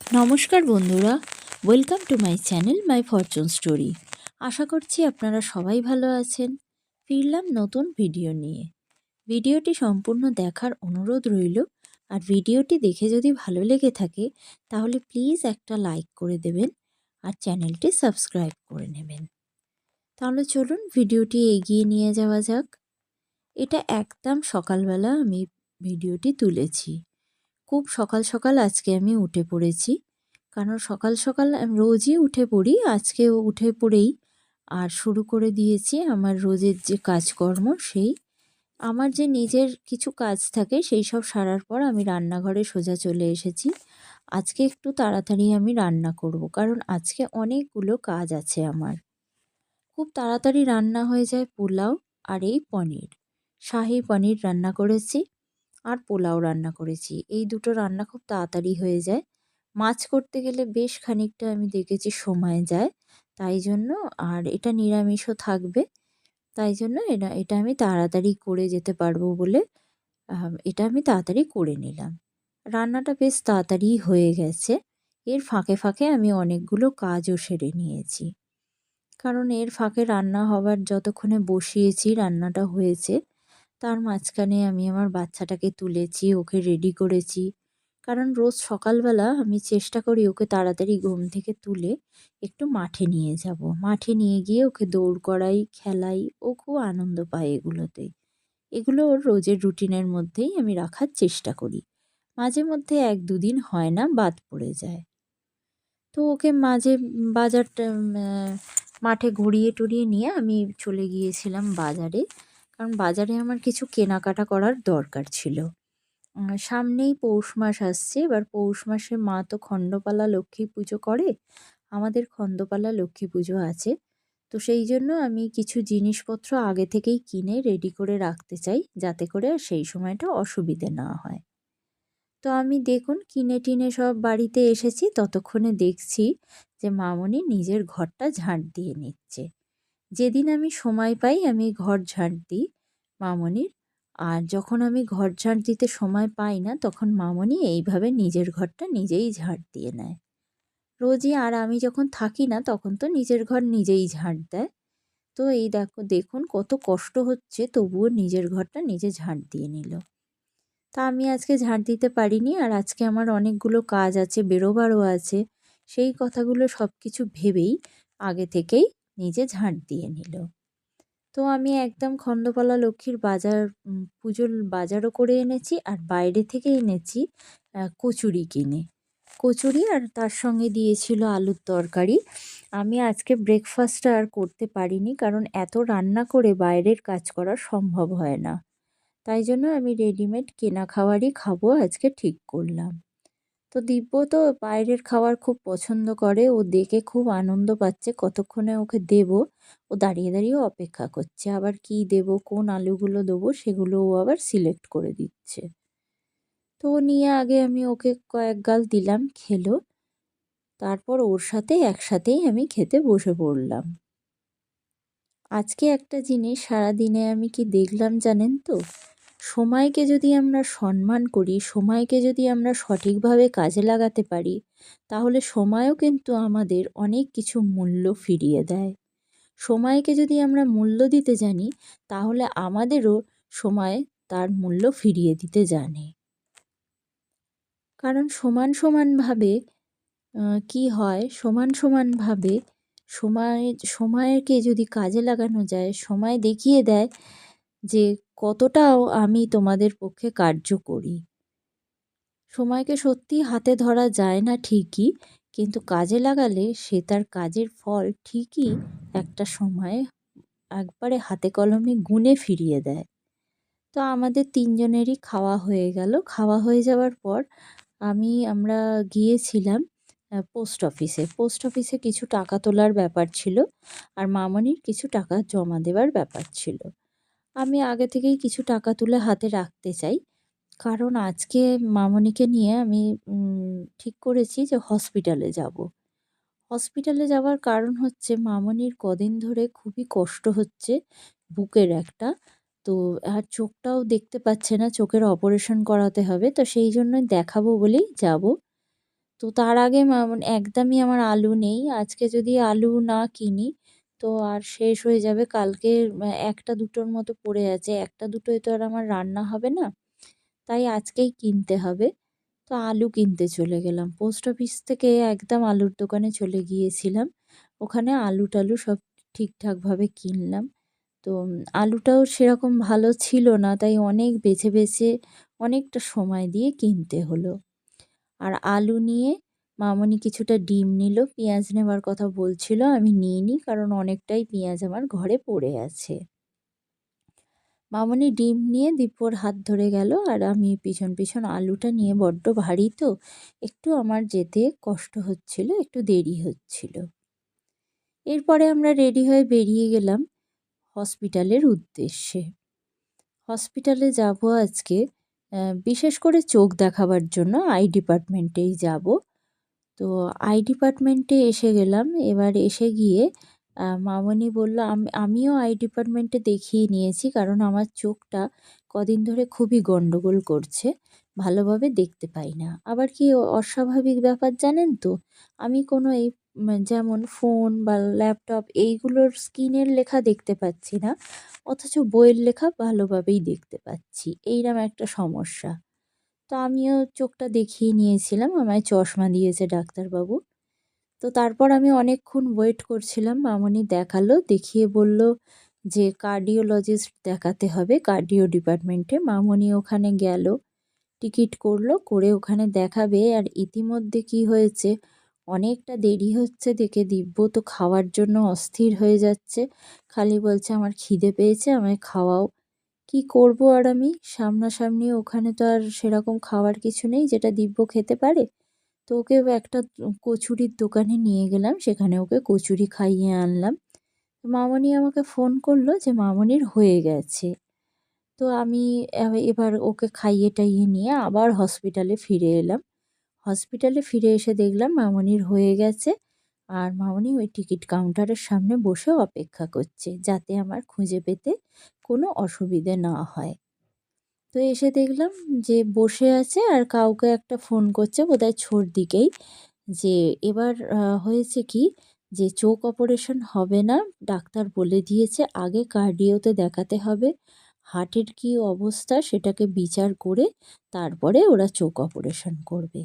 নমস্কার বন্ধুরা, welcome to my channel My Fortune Story. আশা করছি আপনারা সবাই ভালো আছেন। ফিরলাম নতুন ভিডিও নিয়ে। ভিডিওটি সম্পূর্ণ দেখার অনুরোধ রইল। আর ভিডিওটি দেখে যদি ভালো লেগে থাকে তাহলে প্লিজ একটা লাইক করে দেবেন আর চ্যানেলটি সাবস্ক্রাইব করে নেবেন। তাহলে চলুন ভিডিওটি এগিয়ে নিয়ে যাওয়া যাক। এটা একদম সকালবেলা আমি ভিডিওটি তুলেছি। খুব সকাল সকাল আজকে আমি উঠে পড়েছি, কারণ সকাল সকাল আমি রোজই উঠে পড়ি, আজকেও উঠে পড়েই আর শুরু করে দিয়েছি আমার রোজের যে কাজকর্ম। আমার যে নিজের কিছু কাজ থাকে সেই সব সারার পর আমি রান্নাঘরে সোজা চলে এসেছি। আজকে একটু তাড়াতাড়ি আমি রান্না করব, কারণ আজকে অনেকগুলো কাজ আছে আমার। খুব তাড়াতাড়ি রান্না হয়ে যায় পোলাও আর এই পনির, শাহী পনির রান্না করেছি আর পোলাও রান্না করেছি। এই দুটো রান্না খুব তাড়াতাড়ি হয়ে যায়। মাছ করতে গেলে বেশ খানিকটা আমি দেখেছি সময় যায়, তাই জন্য। আর এটা নিরামিষও থাকবে, তাই জন্য এটা আমি তাড়াতাড়ি করে যেতে পারবো বলে এটা আমি তাড়াতাড়ি করে নিলাম। রান্নাটা বেশ তাড়াতাড়ি হয়ে গেছে। এর ফাঁকে ফাঁকে আমি অনেকগুলো কাজও সেরে নিয়েছি, কারণ এর ফাঁকে রান্না হবার যতক্ষণে বসিয়েছি রান্নাটা হয়েছে, তার মাঝখানে আমি আমার বাচ্চাটাকে তুলেছি, ওকে রেডি করেছি। কারণ রোজ সকালবেলা আমি চেষ্টা করি ওকে তাড়াতাড়ি ঘুম থেকে তুলে একটু মাঠে নিয়ে যাব। মাঠে নিয়ে গিয়ে ওকে দৌড় করাই, খেলাই, ও খুব আনন্দ পায় এগুলোতে। এগুলো ওর রোজের রুটিনের মধ্যেই আমি রাখার চেষ্টা করি। মাঝে মধ্যে ১-২ দিন হয় না, বাদ পড়ে যায়। তো ওকে মাঝে বাজারটা মাঠে ঘুরিয়ে টুরিয়ে নিয়ে আমি চলে গিয়েছিলাম বাজারে, কারণ বাজারে আমার কিছু কেনাকাটা করার দরকার ছিল। সামনেই পৌষ মাস আসছে, এবার পৌষ মাসে মা তো খণ্ডপালা লক্ষ্মী পুজো করে, আমাদের খণ্ডপালা লক্ষ্মী পুজো আছে। তো সেই জন্য আমি কিছু জিনিসপত্র আগে থেকেই কিনে রেডি করে রাখতে চাই, যাতে করে সেই সময়টা অসুবিধে না হয়। তো আমি দেখুন কিনে টিনে সব বাড়িতে এসেছি, ততক্ষণে দেখছি যে মামনি নিজের ঘরটা ঝাঁট দিয়ে নিচ্ছে। যেদিন আমি সময় পাই আমি ঘর ঝাঁট দিই মামনির, আর যখন আমি ঘর ঝাঁট দিতে সময় পাই না তখন মামনি এইভাবে নিজের ঘরটা নিজেই ঝাঁট দিয়ে নেয় রোজই। আর আমি যখন থাকি না তখন তো নিজের ঘর নিজেই ঝাঁট দেয়। তো এই দেখুন কত কষ্ট হচ্ছে, তবুও নিজের ঘরটা নিজে ঝাঁট দিয়ে নিল। তা আমি আজকে ঝাঁট দিতে পারিনি, আর আজকে আমার অনেকগুলো কাজ আছে, বেরোবারও আছে। সেই কথাগুলো সব কিছু ভেবেই আগে থেকেই নিজে ঝাঁট দিয়ে নিল। তো আমি একদম খণ্ডপালা লক্ষ্মীর বাজার, পুজোর বাজারও করে এনেছি, আর বাইরে থেকে এনেছি কচুরি কিনে। কচুরি আর তার সঙ্গে দিয়েছিল আলুর তরকারি। আমি আজকে ব্রেকফাস্টটা আর করতে পারিনি, কারণ এত রান্না করে বাইরের কাজ করা সম্ভব হয় না। তাই জন্য আমি রেডিমেড কেনা খাবারই খাবো আজকে ঠিক করলাম। তো দিব্য তো বাইরের খাবার খুব পছন্দ করে, ও দেখে খুব আনন্দ পাচ্ছে। কতক্ষণে ওকে দেব, ও দাঁড়িয়ে দাঁড়িয়ে অপেক্ষা করছে। আবার কি দেব, কোন আলুগুলো দেবো সেগুলো ও আবার সিলেক্ট করে দিচ্ছে। তো ও নিয়ে আগে আমি ওকে কয়েক গাল দিলাম, খেলো। তারপর ওর সাথে একসাথেই আমি খেতে বসে পড়লাম। আজকে একটা জিনিস সারাদিনে আমি কি দেখলাম জানেন তো? সময়কে যদি আমরা সম্মান করি, সময়কে যদি আমরা সঠিকভাবে কাজে লাগাতে পারি, তাহলে সময়ও কিন্তু আমাদের অনেক কিছু মূল্য ফিরিয়ে দেয়। সময়কে যদি আমরা মূল্য দিতে জানি, তাহলে আমাদেরও সময় তার মূল্য ফিরিয়ে দিতে জানে। কারণ সমান সমানভাবে কি হয়, সমান সমানভাবে সময় সময়কে যদি কাজে লাগানো যায়, সময় দেখিয়ে দেয় যে কতটাও আমি তোমাদের পক্ষে কার্যকরী। সময়কে সত্যিই হাতে ধরা যায় না ঠিকই, কিন্তু কাজে লাগালে সে তার কাজের ফল ঠিকই একটা সময়ে একবারে হাতে কলমে গুণে ফিরিয়ে দেয়। তো আমাদের ৩ জনেরই খাওয়া হয়ে গেল। খাওয়া হয়ে যাওয়ার পর আমরা গিয়েছিলাম পোস্ট অফিসে। পোস্ট অফিসে কিছু টাকা তোলার ব্যাপার ছিল, আর মামনির কিছু টাকা জমা দেওয়ার ব্যাপার ছিল। আমি আগে থেকেই কিছু টাকা তুলে হাতে রাখতে চাই, কারণ আজকে মামনিকে নিয়ে আমি ঠিক করেছি যে হসপিটালে যাব। হসপিটালে যাওয়ার কারণ হচ্ছে মামনির কদিন ধরে খুবই কষ্ট হচ্ছে বুকের একটা। তো আর চোখটাও দেখতে পাচ্ছে না, চোখের অপারেশন করাতে হবে, তো সেই জন্যই দেখাবো বলেই যাব। তো তার আগে একদমই আমার আলু নেই। আজকে যদি আলু না কিনি তো আর শেষ হয়ে যাবে। কালকে ১টা ২টোর মতো পড়ে আছে। ১টা ২টোয় তো আর আমার রান্না হবে না। তাই আজকেই কিনতে হবে। তো আলু কিনতে চলে গেলাম। পোস্ট অফিস থেকে একদম আলুর দোকানে চলে গিয়েছিলাম। ওখানে আলু-টালু সব ঠিকঠাকভাবে কিনলাম। তো আলুটাও সেরকম ভালো ছিল না, তাই অনেক বেছে বেছে অনেকটা সময় দিয়ে কিনতে হলো। আর আলু নিয়ে মামনি কিছুটা ডিম নিল। পেঁয়াজ নেবার কথা বলছিল, আমি নিইনি, কারণ অনেকটাই পেঁয়াজ আমার ঘরে পড়ে আছে। মামনি ডিম নিয়ে দিব্যর হাত ধরে গেল, আর আমি পিছন পিছন আলুটা নিয়ে, বড্ড ভারী তো একটু আমার যেতে কষ্ট হচ্ছিল, একটু দেরি হচ্ছিল। এরপরে আমরা রেডি হয়ে বেরিয়ে গেলাম হসপিটালের উদ্দেশ্যে। হসপিটালে যাব আজকে বিশেষ করে চোখ দেখাবার জন্য। আই ডিপার্টমেন্টেই যাব। তো আই ডিপার্টমেন্টে এসে গেলাম। এবার এসে গিয়ে মামনি বলল, আমিও আই ডিপার্টমেন্টে দেখিয়ে নিয়েছি, কারণ আমার চোখটা কদিন ধরে খুবই গন্ডগোল করছে, ভালোভাবে দেখতে পাই না। আবার কি অস্বাভাবিক ব্যাপার জানেন তো, আমি কোনো এই যেমন ফোন বা ল্যাপটপ এইগুলোর স্ক্রিনের লেখা দেখতে পাচ্ছি না, অথচ বইয়ের লেখা ভালোভাবেই দেখতে পাচ্ছি। এইরকম একটা সমস্যা। তো আমিও চোখটা দেখিয়ে নিয়েছিলাম, আমায় চশমা দিয়েছে ডাক্তারবাবু। তো তারপর আমি অনেকক্ষণ ওয়েট করছিলাম। মামনি দেখালো, দেখিয়ে বলল যে কার্ডিওলজিস্ট দেখাতে হবে, কার্ডিও ডিপার্টমেন্টে। মামনি ওখানে গেল, টিকিট করলো, করে ওখানে দেখাবে। আর ইতিমধ্যে কি হয়েছে, অনেকটা দেরি হচ্ছে দেখে দিব্য তো খাওয়ার জন্য অস্থির হয়ে যাচ্ছে। খালি বলছে আমার খিদে পেয়েছে, আমায় খাওয়াও। কি করব আর আমি, সামনাসামনি ওখানে তো আর সেরকম খাওয়ার কিছু নেই যেটা দিব্য খেতে পারে। তো ওকে একটা কচুরির দোকানে নিয়ে গেলাম, সেখানে ওকে কচুরি খাইয়ে আনলাম। মামনি আমাকে ফোন করলো যে মামনির হয়ে গেছে। তো আমি এবার ওকে খাইয়ে টাইয়ে নিয়ে আবার হসপিটালে ফিরে এলাম। হসপিটালে ফিরে এসে দেখলাম মামনির হয়ে গেছে, আর মামনি ওই টিকিট কাউন্টারের সামনে বসে অপেক্ষা করছে, যাতে আমার খুঁজে পেতে কোনো অসুবিধে না হয়। তো এসে দেখলাম যে বসে আছে, আর কাউকে একটা ফোন করছে, বোধহয় ছোট দিকেই, যে এবার হয়েছে কি, যে চোখ অপারেশন হবে না, ডাক্তার বলে দিয়েছে আগে কার্ডিওতে দেখাতে হবে, হার্টের কী অবস্থা সেটাকে বিচার করে তারপরে ওরা চোখ অপারেশন করবে।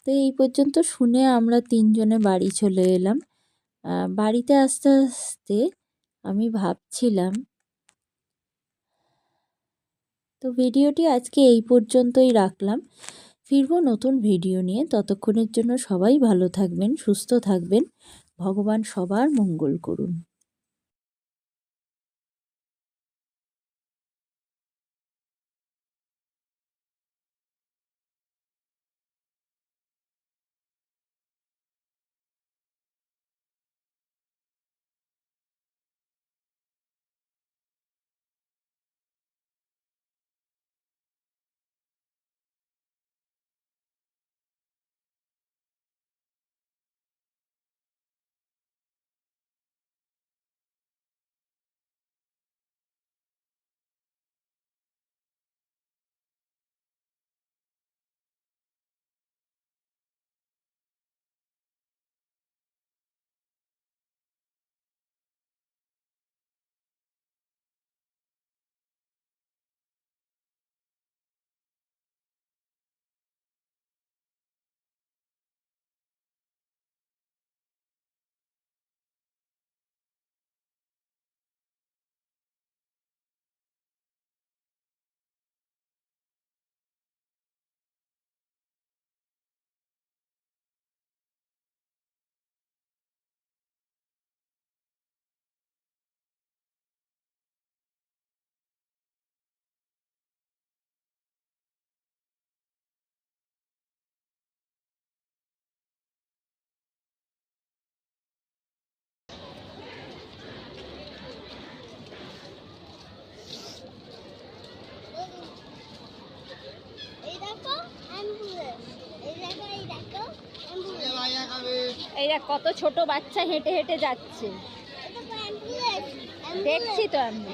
তো এই পর্যন্ত শুনে আমরা ৩ জনে বাড়ি চলে এলাম। বাড়িতে আস্তে আস্তে আমি ভাবছিলাম, তো ভিডিওটি আজকে এই পর্যন্তই রাখলাম। ফিরবো নতুন ভিডিও নিয়ে। ততক্ষণের জন্য সবাই ভালো থাকবেন, সুস্থ থাকবেন। ভগবান সবার মঙ্গল করুন। এই দেখ কত ছোট বাচ্চা হেঁটে হেঁটে যাচ্ছে, দেখছি তো আমি।